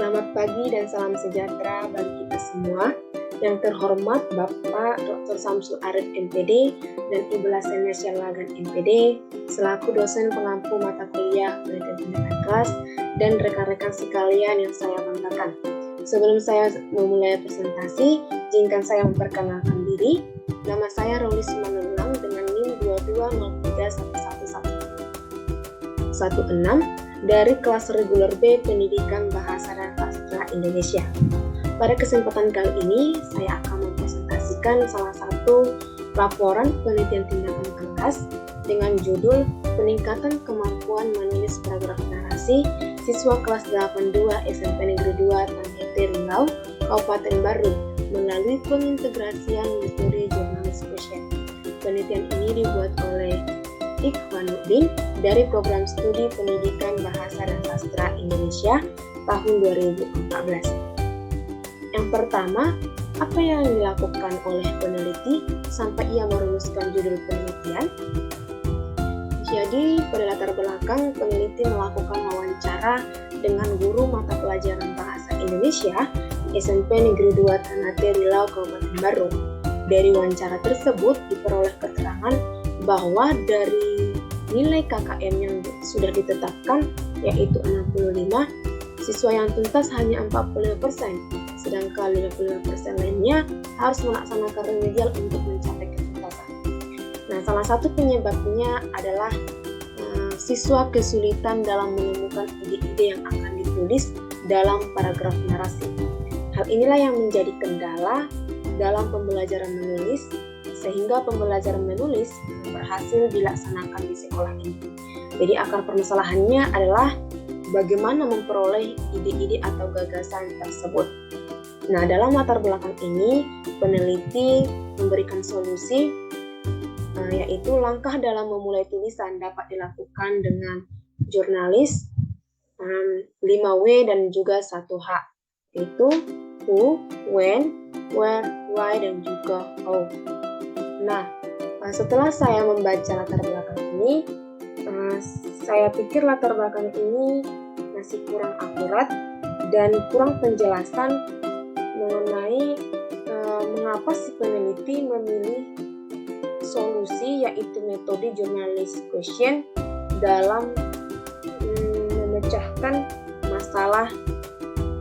Selamat pagi dan salam sejahtera bagi kita semua. Yang terhormat Bapak Dr. Samsul Arif MPD dan Ibu Lasen Lagan MPD selaku dosen pengampu mata kuliah penelitian tindakan kelas dan rekan-rekan sekalian yang saya banggakan. Sebelum saya memulai presentasi, izinkan saya memperkenalkan diri. Nama saya Roli Simanunang dengan NIM 22031116 dari kelas reguler B Pendidikan Bahasa dan Sastra Indonesia. Pada kesempatan kali ini, saya akan mempresentasikan salah satu laporan penelitian tindakan kelas dengan judul Peningkatan Kemampuan Menulis Paragraf Narasi Siswa Kelas 82 SMP Negeri 2 Tanjete Riau, Kabupaten Baru, melalui pengintegrasian metode jurnalis question. Penelitian ini dibuat oleh Ikhwanuddin dari Program Studi Pendidikan Bahasa dan Sastra Indonesia tahun 2014. Yang pertama, apa yang dilakukan oleh peneliti sampai ia merumuskan judul penelitian? Jadi, pada latar belakang, peneliti melakukan wawancara dengan guru mata pelajaran Bahasa Indonesia SMP Negeri 2 Ternate Riau, Kabupaten Baru. Dari wawancara tersebut diperoleh keterangan bahwa dari nilai KKM yang sudah ditetapkan yaitu 65, siswa yang tuntas hanya 45%, sedangkan 55% lainnya harus melaksanakan remedial untuk mencapai ketuntasan. Nah, salah satu penyebabnya adalah siswa kesulitan dalam menemukan ide-ide yang akan ditulis dalam paragraf narasi. Hal inilah yang menjadi kendala dalam pembelajaran menulis, sehingga pembelajaran menulis berhasil dilaksanakan di sekolah ini. Jadi akar permasalahannya adalah bagaimana memperoleh ide-ide atau gagasan tersebut. Nah, dalam latar belakang ini, peneliti memberikan solusi, yaitu langkah dalam memulai tulisan dapat dilakukan dengan jurnalis 5W dan juga 1H, yaitu who, when, where, why, dan juga how. Nah, setelah saya membaca latar belakang ini, saya pikir latar belakang ini masih kurang akurat dan kurang penjelasan mengenai mengapa si peneliti memilih solusi yaitu metode journalist question dalam memecahkan masalah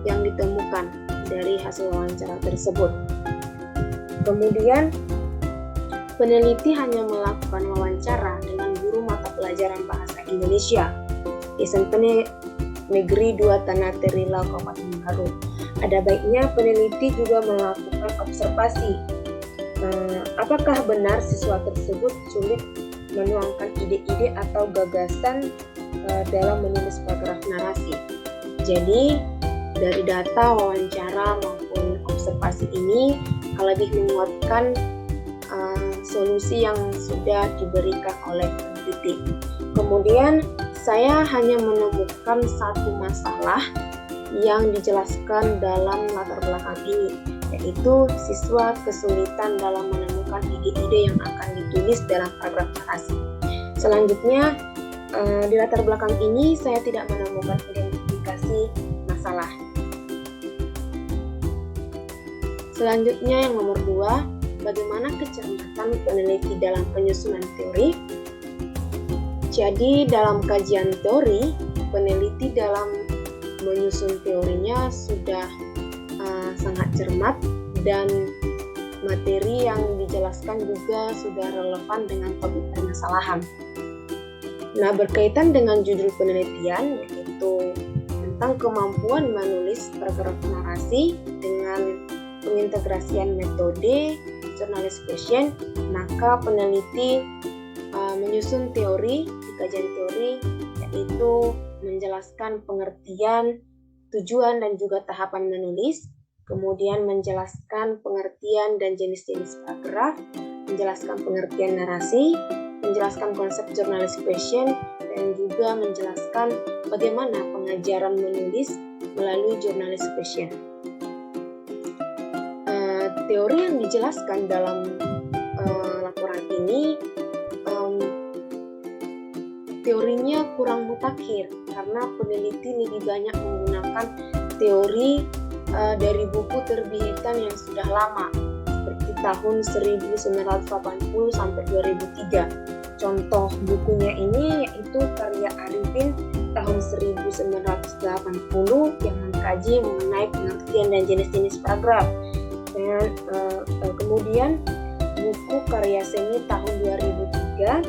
yang ditemukan dari hasil wawancara tersebut. Kemudian, peneliti hanya melakukan wawancara dengan guru mata pelajaran Bahasa Indonesia SMP Negeri 2 Ternate Riau, Kabupaten Baru. Ada baiknya peneliti juga melakukan observasi. Apakah benar siswa tersebut sulit menuangkan ide-ide atau gagasan dalam menulis paragraf narasi? Jadi, dari data wawancara maupun observasi ini lebih menguatkan solusi yang sudah diberikan oleh peneliti. Kemudian saya hanya menemukan satu masalah yang dijelaskan dalam latar belakang ini, yaitu siswa kesulitan dalam menemukan ide-ide yang akan ditulis dalam paragraf narasi. Selanjutnya, di latar belakang ini saya tidak menemukan identifikasi masalah. Selanjutnya yang nomor 2, bagaimana kecermatan peneliti dalam penyusunan teori? Jadi dalam kajian teori, peneliti dalam menyusun teorinya sudah sangat cermat dan materi yang dijelaskan juga sudah relevan dengan topik permasalahan. Nah, berkaitan dengan judul penelitian yaitu tentang kemampuan menulis paragraf narasi dengan pengintegrasian metode jurnalis question, maka peneliti menyusun teori di kajian teori yaitu menjelaskan pengertian, tujuan dan juga tahapan menulis, kemudian menjelaskan pengertian dan jenis-jenis paragraf, menjelaskan pengertian narasi, menjelaskan konsep jurnalis question, dan juga menjelaskan bagaimana pengajaran menulis melalui jurnalis question. Teori yang dijelaskan dalam laporan ini, teori teorinya kurang mutakhir karena peneliti lebih banyak menggunakan teori dari buku terbitan yang sudah lama seperti tahun 1980 sampai 2003. Contoh bukunya ini yaitu karya Arifin tahun 1980 yang mengkaji mengenai pengertian dan jenis-jenis paragraf. Dan kemudian buku karya Seni tahun 2003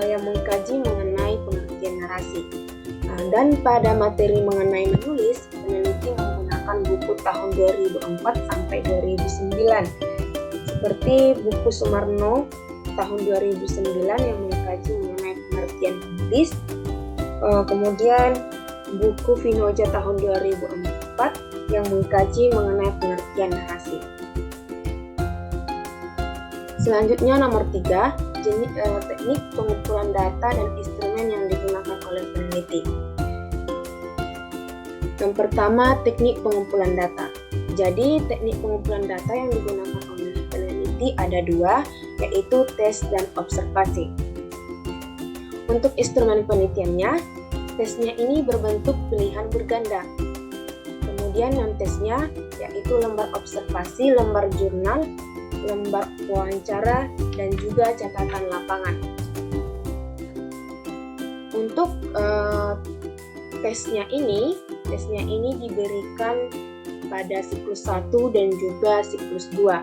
yang mengkaji mengenai pengertian narasi. Dan pada materi mengenai menulis, peneliti menggunakan buku tahun 2004 sampai 2009 seperti buku Sumarno tahun 2009 yang mengkaji mengenai pengertian menulis, kemudian buku Vinoja tahun 2004 yang mengkaji mengenai pengertian narasi. Selanjutnya nomor 3, teknik pengumpulan data dan instrumen yang digunakan oleh peneliti. Yang pertama, teknik pengumpulan data. Jadi, teknik pengumpulan data yang digunakan oleh peneliti ada 2, yaitu tes dan observasi. Untuk instrumen penelitiannya, tesnya ini berbentuk pilihan berganda. Kemudian non-tesnya yaitu lembar observasi, lembar jurnal, lembar wawancara, dan juga catatan lapangan. Untuk tesnya ini diberikan pada siklus 1 dan juga siklus 2.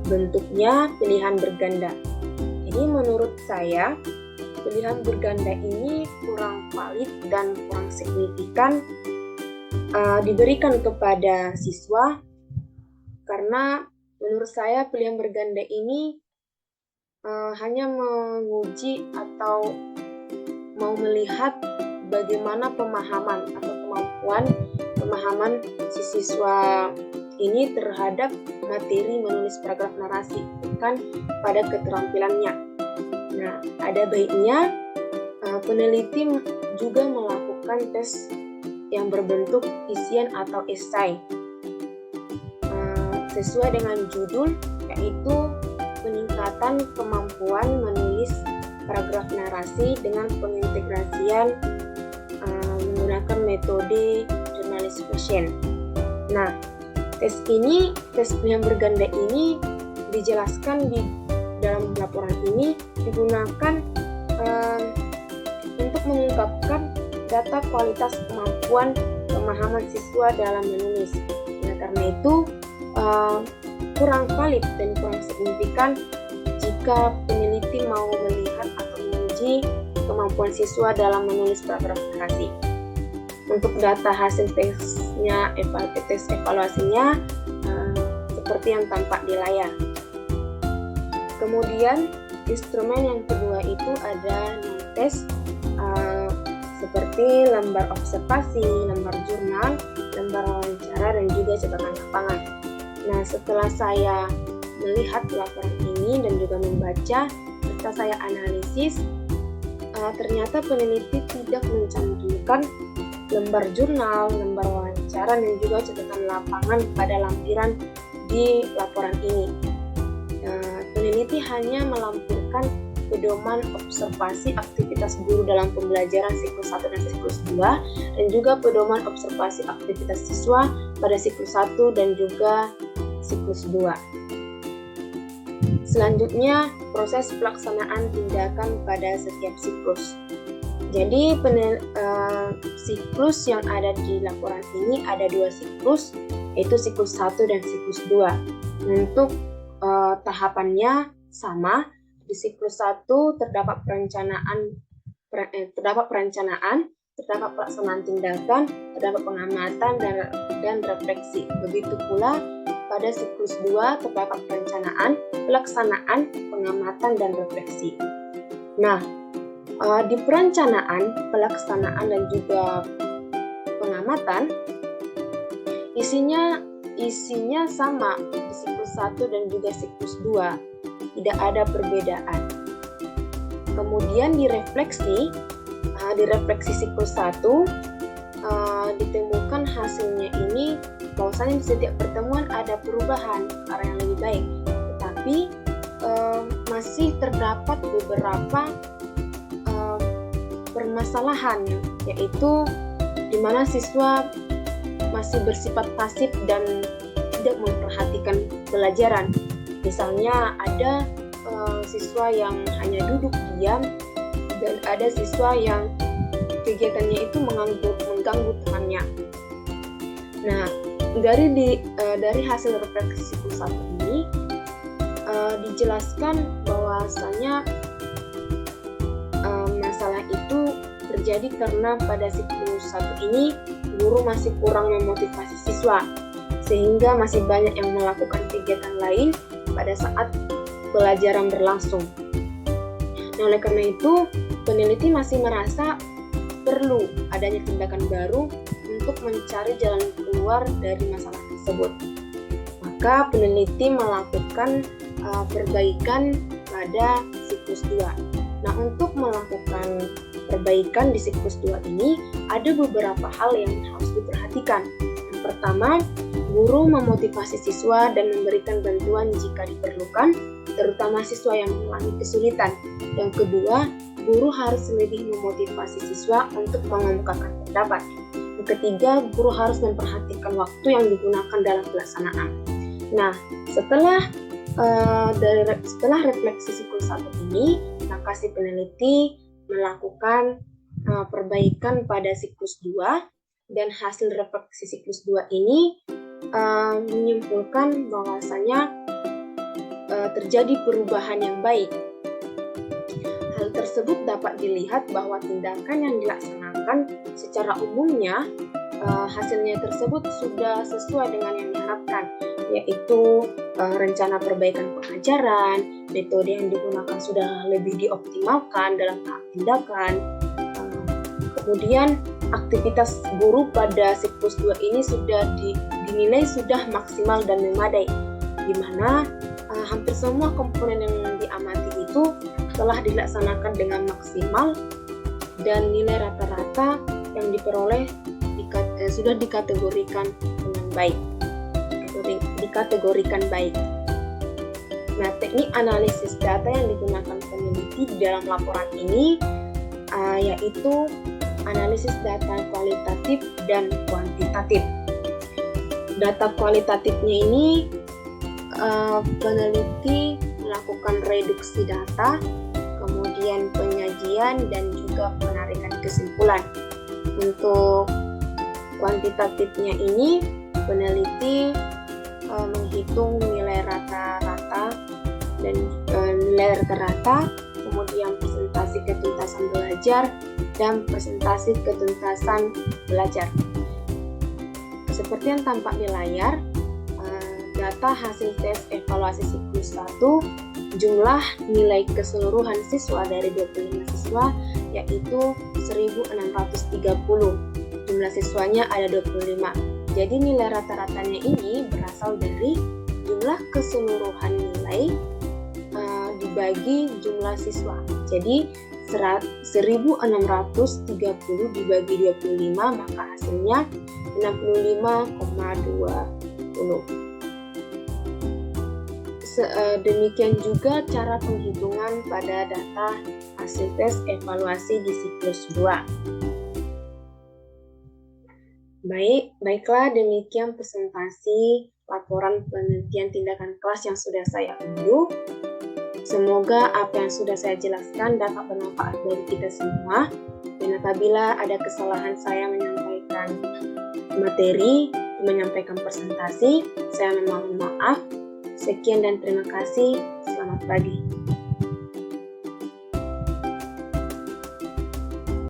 Bentuknya pilihan berganda. Jadi menurut saya, pilihan berganda ini kurang valid dan kurang signifikan diberikan kepada siswa karena menurut saya pilihan berganda ini hanya menguji atau mau melihat bagaimana pemahaman atau pemahaman si siswa ini terhadap materi menulis paragraf narasi, bukan pada keterampilannya. Nah, ada baiknya peneliti juga melakukan tes yang berbentuk isian atau esai sesuai dengan judul, yaitu peningkatan kemampuan menulis paragraf narasi dengan pengintegrasian menggunakan metode journalist question. Nah, tes pilihan berganda ini dijelaskan di dalam laporan ini digunakan untuk mengungkapkan data kualitas kemampuan pemahaman siswa dalam menulis. Nah, karena itu kurang valid dan kurang signifikan jika peneliti mau melihat atau menguji kemampuan siswa dalam menulis paragraf narasi. Untuk data hasil tesnya, tes evaluasinya seperti yang tampak di layar. Kemudian instrumen yang kedua itu ada non-tes seperti lembar observasi, lembar jurnal, lembar wawancara, dan juga catatan lapangan. Nah, setelah saya melihat laporan ini dan juga membaca serta saya analisis, ternyata peneliti tidak mencantumkan lembar jurnal, lembar wawancara, dan juga catatan lapangan pada lampiran di laporan ini. Peneliti hanya melampirkan pedoman observasi aktivitas guru dalam pembelajaran siklus 1 dan siklus 2, dan juga pedoman observasi aktivitas siswa pada siklus 1 dan juga siklus 2. Selanjutnya, proses pelaksanaan tindakan pada setiap siklus. Jadi, siklus yang ada di laporan ini ada 2 siklus, yaitu siklus 1 dan siklus 2. Untuk tahapannya sama. Di siklus 1 terdapat perencanaan, terdapat pelaksanaan tindakan, terdapat pengamatan dan refleksi. Begitu pula pada siklus 2 terdapat perencanaan, pelaksanaan, pengamatan, dan refleksi. Nah, di perencanaan, pelaksanaan, dan juga pengamatan, isinya sama di siklus 1 dan juga siklus 2. Tidak ada perbedaan. Kemudian di refleksi siklus 1 ditemukan hasilnya ini bahwasanya di setiap pertemuan ada perubahan ke arah yang lebih baik, tetapi masih terdapat beberapa permasalahan, yaitu di mana siswa masih bersifat pasif dan tidak memperhatikan pelajaran. Misalnya ada siswa yang hanya duduk diam dan ada siswa yang kegiatannya itu mengganggu temannya. Nah, dari hasil refleksi siklus 1 ini dijelaskan bahwasanya masalah itu terjadi karena pada siklus 1 ini guru masih kurang memotivasi siswa, sehingga masih banyak yang melakukan kegiatan lain pada saat pelajaran berlangsung. Nah, oleh karena itu, peneliti masih merasa perlu adanya tindakan baru untuk mencari jalan keluar dari masalah tersebut. Maka peneliti melakukan perbaikan pada siklus 2. Nah, untuk melakukan perbaikan di siklus 2 ini, ada beberapa hal yang harus diperhatikan. Yang pertama, guru memotivasi siswa dan memberikan bantuan jika diperlukan, terutama siswa yang mengalami kesulitan. Yang kedua, guru harus lebih memotivasi siswa untuk mengemukakan pendapat. Yang ketiga, guru harus memperhatikan waktu yang digunakan dalam pelaksanaan. Nah, setelah refleksi siklus 1 ini, maka si peneliti melakukan perbaikan pada siklus 2, dan hasil refleksi siklus 2 ini menyimpulkan bahwasanya terjadi perubahan yang baik. Hal tersebut dapat dilihat bahwa tindakan yang dilaksanakan secara umumnya hasilnya tersebut sudah sesuai dengan yang diharapkan, yaitu rencana perbaikan pengajaran, metode yang digunakan sudah lebih dioptimalkan dalam tahap tindakan. Kemudian aktivitas guru pada siklus 2 ini sudah dinilai sudah maksimal dan memadai, di mana hampir semua komponen yang diamati itu telah dilaksanakan dengan maksimal dan nilai rata-rata yang diperoleh sudah dikategorikan dengan baik. Nah, teknik analisis data yang digunakan peneliti di dalam laporan ini yaitu analisis data kualitatif dan kuantitatif. Data kualitatifnya ini peneliti melakukan reduksi data, kemudian penyajian dan juga penarikan kesimpulan. Untuk kuantitatifnya ini peneliti menghitung nilai rata-rata dan nilai rata-rata, kemudian presentasi ketuntasan belajar dan presentasi ketuntasan belajar. Seperti yang tampak di layar, data hasil tes evaluasi siklus 1, jumlah nilai keseluruhan siswa dari 25 siswa yaitu 1.630. Jumlah siswanya ada 25. Jadi nilai rata-ratanya ini berasal dari jumlah keseluruhan nilai dibagi jumlah siswa. Jadi 1.630 dibagi 25, maka hasilnya 65,20. Demikian juga cara penghitungan pada data hasil tes evaluasi di siklus 2. Baiklah, demikian presentasi laporan penelitian tindakan kelas yang sudah saya unduh. Semoga apa yang sudah saya jelaskan dapat bermanfaat bagi kita semua. Dan apabila ada kesalahan saya menyampaikan materi, menyampaikan presentasi, saya memohon maaf. Sekian dan terima kasih. Selamat pagi.